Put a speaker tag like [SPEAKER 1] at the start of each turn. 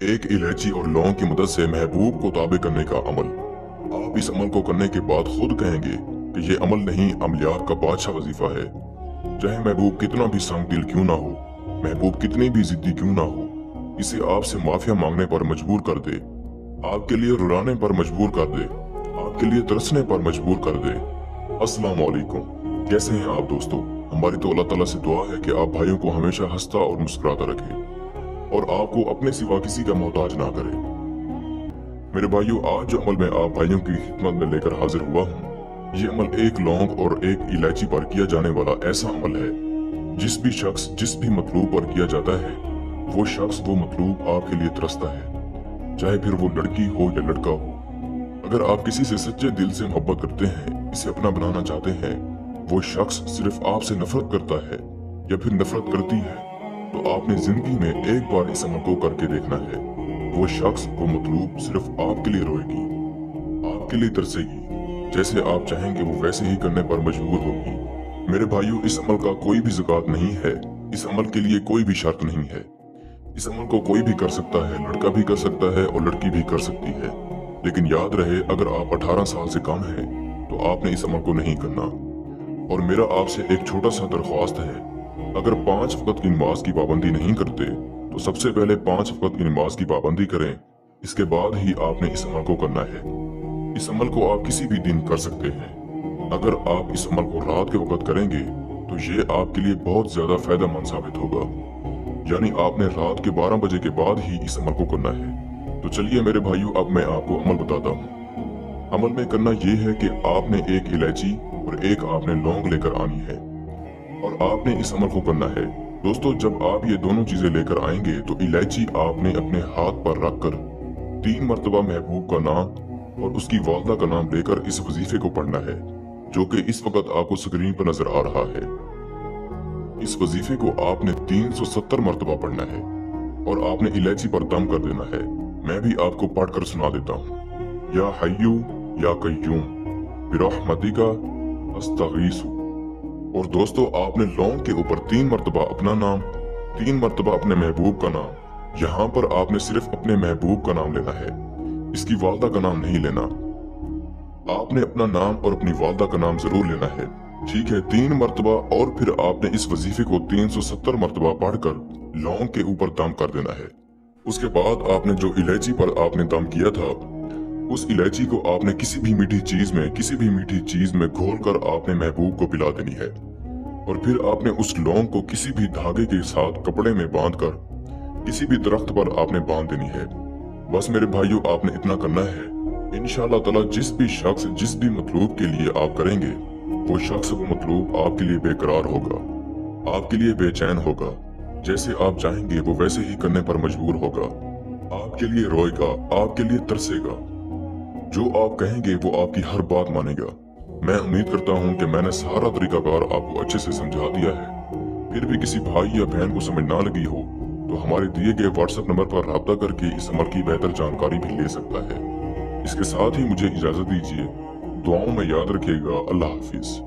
[SPEAKER 1] एक इलायची और लौंग की मदद से महबूब को ताबे करने का अमल। आप इस अमल को करने के बाद खुद कहेंगे कि ये अमल नहीं, अमलियात का बादशाह वजीफा है। चाहे महबूब कितना भी संग दिल क्यों ना हो, महबूब कितनी भी जिद्दी क्यों ना हो, इसे आपसे माफिया मांगने पर मजबूर कर दे, आपके लिए रुलाने पर मजबूर कर दे, आपके लिए तरसने पर मजबूर कर दे। अस्सलाम वालेकुम, कैसे हैं आप दोस्तों? हमारी तो अल्लाह ताला से दुआ है कि आप भाइयों को हमेशा हंसता और मुस्कुराता रखे और आपको अपने सिवा किसी का मोहताज ना करे। मेरे भाइयों, आज जो अमल मैं आप भाइयों की खिदमत में लेकर हाजिर हुआ हूँ, ये अमल एक लौंग और एक इलायची पर किया जाने वाला ऐसा अमल है जिस भी शख्स जिस भी मतलूब पर किया जाता है, वो शख्स वो मतलूब आपके लिए तरसता है, चाहे फिर वो लड़की हो या लड़का हो। अगर आप किसी से सच्चे दिल से मोहब्बत करते हैं, इसे अपना बनाना चाहते हैं, वो शख्स सिर्फ आपसे नफरत करता है या फिर नफरत करती है, तो आपने जिंदगी में एक बार इस अमल को करके देखना है। वो शख्स वो मतलूब सिर्फ आपके लिए रोएगी, आपके लिए तरसेगी, जैसे आप चाहेंगे वो वैसे ही करने पर मजबूर होगी। मेरे भाइयों, इस अमल का कोई भी ज़कात नहीं है, इस अमल के लिए कोई भी शर्त नहीं है। इस अमल को कोई भी कर सकता है, लड़का भी कर सकता है और लड़की भी कर सकती है। लेकिन याद रहे, अगर आप 18 साल से कम हैं, तो आपने इस अमल को नहीं करना। और मेरा आपसे एक छोटा सा दरख्वास्त है, अगर 5 वक्त की नमाज की पाबंदी नहीं करते, तो सबसे पहले 5 वक्त की नमाज की पाबंदी करें, इसके बाद ही आपने इस अमल को करना है। इस अमल को आप किसी भी दिन कर सकते हैं। अगर आप इस अमल को रात के वक्त करेंगे, तो ये आपके लिए बहुत ज्यादा फायदेमंद साबित होगा। यानी आपने रात के 12 बजे के बाद ही इस अमल को करना है। तो चलिए मेरे भाइयों, अब मैं आपको अमल बताता हूँ। अमल में करना ये है कि आपने एक इलायची और एक आपने लौंग लेकर आनी है और आपने इस अमल को करना है। दोस्तों, जब आप ये दोनों चीजें लेकर आएंगे, तो इलायची आपने अपने हाथ पर रखकर 3 मरतबा महबूब का नाम और उसकी वालदा का नाम लेकर इस वजीफे को पढ़ना है, जो कि इस वक्त आपको स्क्रीन पर नजर आ रहा है। इस वजीफे को आपने 370 मरतबा पढ़ना है और आपने इलायची पर दम कर देना है। मैं भी आपको पढ़कर सुना देता हूँ। या हय्यू या कय्यूम बिरहमतिका अस्तगीसु। और दोस्तों, आपने लौंग के ऊपर 3 मरतबा अपना नाम, 3 मरतबा अपने महबूब का नाम। यहाँ पर आपने सिर्फ अपने महबूब का नाम लेना है, इसकी वालदा का नाम नहीं लेना। आपने अपना नाम और अपनी वालदा का नाम जरूर लेना है, ठीक है? 3 मरतबा। और फिर आपने इस वजीफे को 370 मरतबा पढ़कर लौंग के ऊपर दम कर देना है। उसके बाद आपने जो इलायची पर आपने दम किया था, उस इलायची को आपने किसी भी मीठी चीज में घोलकर आपने महबूब को पिला देनी है। और फिर आपने उस लौंग को किसी भी धागे के साथ कपड़े में बांधकर किसी भी दरख्त पर आपने बांध देनी है। बस मेरे भाइयों, आपने इतना करना है। इंशाअल्लाह ताला जिस भी शख्स जिस भी मतलूब के लिए आप करेंगे, वो शख्स वो मतलूब आपके लिए बेकरार होगा, आपके लिए बेचैन होगा। जैसे आप चाहेंगे वो वैसे ही करने पर मजबूर होगा, आपके लिए रोएगा, आपके लिए तरसेगा। जो आप कहेंगे वो आपकी हर बात मानेगा। मैं उम्मीद करता हूँ कि मैंने सारा तरीकाकार आपको अच्छे से समझा दिया है। फिर भी किसी भाई या बहन को समझ ना लगी हो, तो हमारे दिए गए व्हाट्सएप नंबर पर राब्ता करके इस अमल की बेहतर जानकारी भी ले सकता है। इसके साथ ही मुझे इजाजत दीजिए। दुआओं में याद रखिएगा। अल्लाह हाफिज।